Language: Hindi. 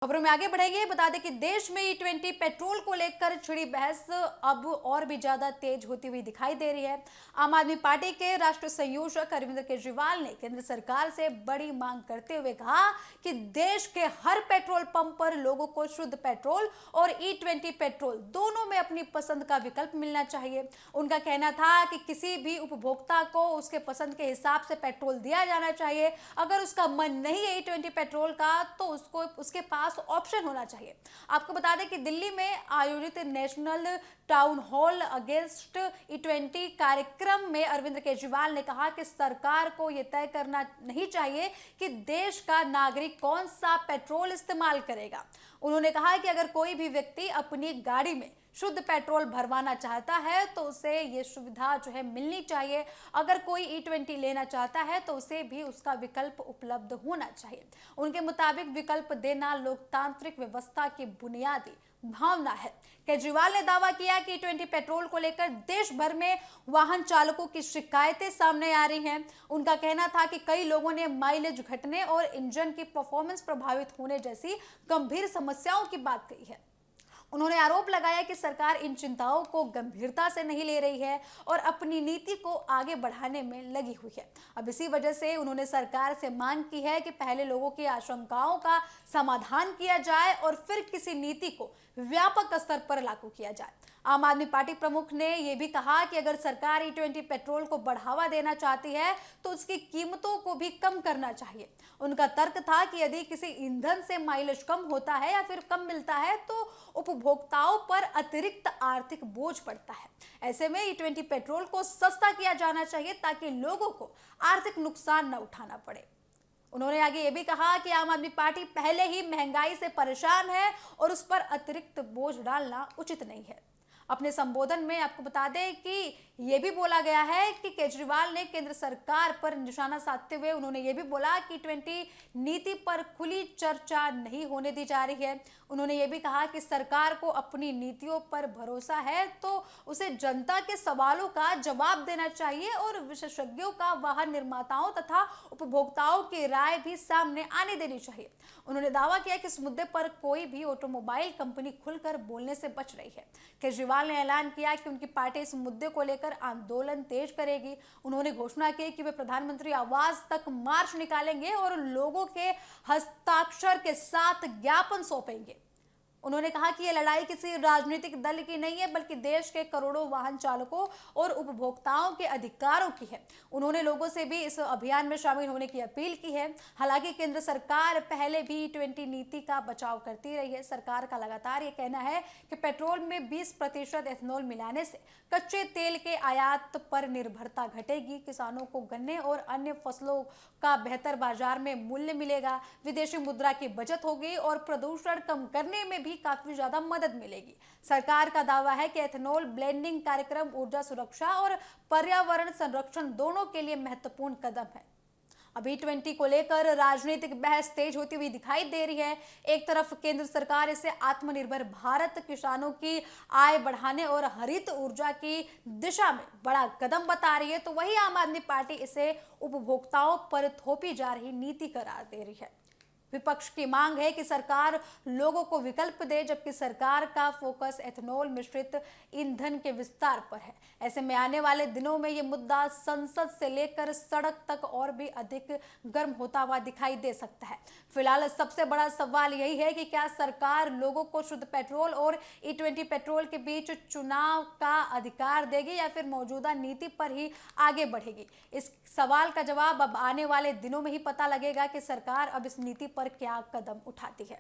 खबरों में आगे बढ़ेंगे। बता दें कि देश में E20 पेट्रोल को लेकर छिड़ी बहस अब और भी ज्यादा तेज होती हुई दिखाई दे रही है। आम आदमी पार्टी के राष्ट्रीय संयोजक अरविंद केजरीवाल ने केंद्र सरकार से बड़ी मांग करते हुए कहा कि देश के हर पेट्रोल पंप पर लोगों को शुद्ध पेट्रोल और E20 पेट्रोल दोनों में अपनी पसंद का विकल्प मिलना चाहिए। उनका कहना था कि किसी भी उपभोक्ता को उसके पसंद के हिसाब से पेट्रोल दिया जाना चाहिए। अगर उसका मन नहीं है E20 पेट्रोल का तो उसको उसके पास ऑप्शन होना चाहिए। आपको बता दें कि दिल्ली में आयोजित national town hall against E20 कार्यक्रम में अरविंद केजरीवाल ने कहा कि सरकार को यह तय करना नहीं चाहिए कि देश का नागरिक कौन सा पेट्रोल इस्तेमाल करेगा। उन्होंने कहा कि अगर कोई भी व्यक्ति अपनी गाड़ी में शुद्ध पेट्रोल भरवाना चाहता है तो उसे ये सुविधा जो है मिलनी चाहिए। अगर कोई E20 लेना चाहता है तो उसे भी उसका विकल्प उपलब्ध होना चाहिए। उनके मुताबिक विकल्प देना लोकतांत्रिक व्यवस्था की बुनियादी भावना है। केजरीवाल ने दावा किया कि E20 पेट्रोल को लेकर देश भर में वाहन चालकों की शिकायतें सामने आ रही हैं। उनका कहना था कि कई लोगों ने माइलेज घटने और इंजन की परफॉर्मेंस प्रभावित होने जैसी गंभीर समस्याओं की बात कही है। उन्होंने आरोप लगाया कि सरकार इन चिंताओं को गंभीरता से नहीं ले रही है और अपनी नीति को आगे बढ़ाने में लगी हुई है। अब इसी वजह से उन्होंने सरकार से मांग की है कि पहले लोगों की आशंकाओं का समाधान किया जाए और फिर किसी नीति को व्यापक स्तर पर लागू किया जाए। आम आदमी पार्टी प्रमुख ने यह भी कहा कि अगर सरकार E20 पेट्रोल को बढ़ावा देना चाहती है तो उसकी कीमतों को भी कम करना चाहिए। उनका तर्क था कि यदि किसी ईंधन से माइलेज कम होता है या फिर कम मिलता है तो उपभोक्ताओं पर अतिरिक्त आर्थिक बोझ पड़ता है। ऐसे में E20 पेट्रोल को सस्ता किया जाना चाहिए ताकि लोगों को आर्थिक नुकसान न उठाना पड़े। उन्होंने आगे ये भी कहा कि आम आदमी पार्टी पहले ही महंगाई से परेशान है और उस पर अतिरिक्त बोझ डालना उचित नहीं है। अपने संबोधन में आपको बता दें कि यह भी बोला गया है कि केजरीवाल ने केंद्र सरकार पर निशाना साधते हुए उन्होंने ये भी बोला कि E20 नीति पर खुली चर्चा नहीं होने दी जा रही है। उन्होंने ये भी कहा कि सरकार को अपनी नीतियों पर भरोसा है तो उसे जनता के सवालों का जवाब देना चाहिए और विशेषज्ञों का वाहन निर्माताओं तथा उपभोक्ताओं की राय भी सामने आने देनी चाहिए। उन्होंने दावा किया कि इस मुद्दे पर कोई भी ऑटोमोबाइल कंपनी खुलकर बोलने से बच रही है। केजरीवाल ने ऐलान किया कि उनकी पार्टी इस मुद्दे को लेकर आंदोलन तेज करेगी। उन्होंने घोषणा की कि वे प्रधानमंत्री आवास तक मार्च निकालेंगे और लोगों के हस्ताक्षर के साथ ज्ञापन सौंपेंगे। उन्होंने कहा कि यह लड़ाई किसी राजनीतिक दल की नहीं है बल्कि देश के करोड़ों वाहन चालकों और उपभोक्ताओं के अधिकारों की है। उन्होंने लोगों से भी इस अभियान में शामिल होने की अपील की है। हालांकि केंद्र सरकार पहले भी E20 नीति का बचाव करती रही है। सरकार का लगातार ये कहना है कि पेट्रोल में 20% एथेनॉल मिलाने से कच्चे तेल के आयात पर निर्भरता घटेगी, किसानों को गन्ने और अन्य फसलों का बेहतर बाजार में मूल्य मिलेगा, विदेशी मुद्रा की बचत होगी और प्रदूषण कम करने में भी काफी ज्यादा मदद मिलेगी। सरकार का दावा है कि एथेनॉल ब्लेंडिंग कार्यक्रम ऊर्जा सुरक्षा और पर्यावरण संरक्षण दोनों के लिए महत्वपूर्ण कदम है। अभी E20 को लेकर राजनीतिक बहस तेज होती हुई दिखाई दे रही है। एक तरफ केंद्र सरकार इसे आत्मनिर्भर भारत, किसानों की आय बढ़ाने और हरित ऊर्जा की दिशा में बड़ा कदम बता रही है, तो वहीं आम आदमी पार्टी इसे उपभोक्ताओं पर थोपी जा रही नीति करार दे रही है। विपक्ष की मांग है कि सरकार लोगों को विकल्प दे, जबकि सरकार का फोकस एथेनॉल मिश्रित ईंधन के विस्तार पर है। ऐसे में आने वाले दिनों में ये मुद्दा संसद से लेकर सड़क तक और भी अधिक गर्म होता हुआ दिखाई दे सकता है। फिलहाल सबसे बड़ा सवाल यही है कि क्या सरकार लोगों को शुद्ध पेट्रोल और E20 पेट्रोल के बीच चुनाव का अधिकार देगी या फिर मौजूदा नीति पर ही आगे बढ़ेगी। इस सवाल का जवाब अब आने वाले दिनों में ही पता लगेगा कि सरकार अब इस नीति पर क्या कदम उठाती है।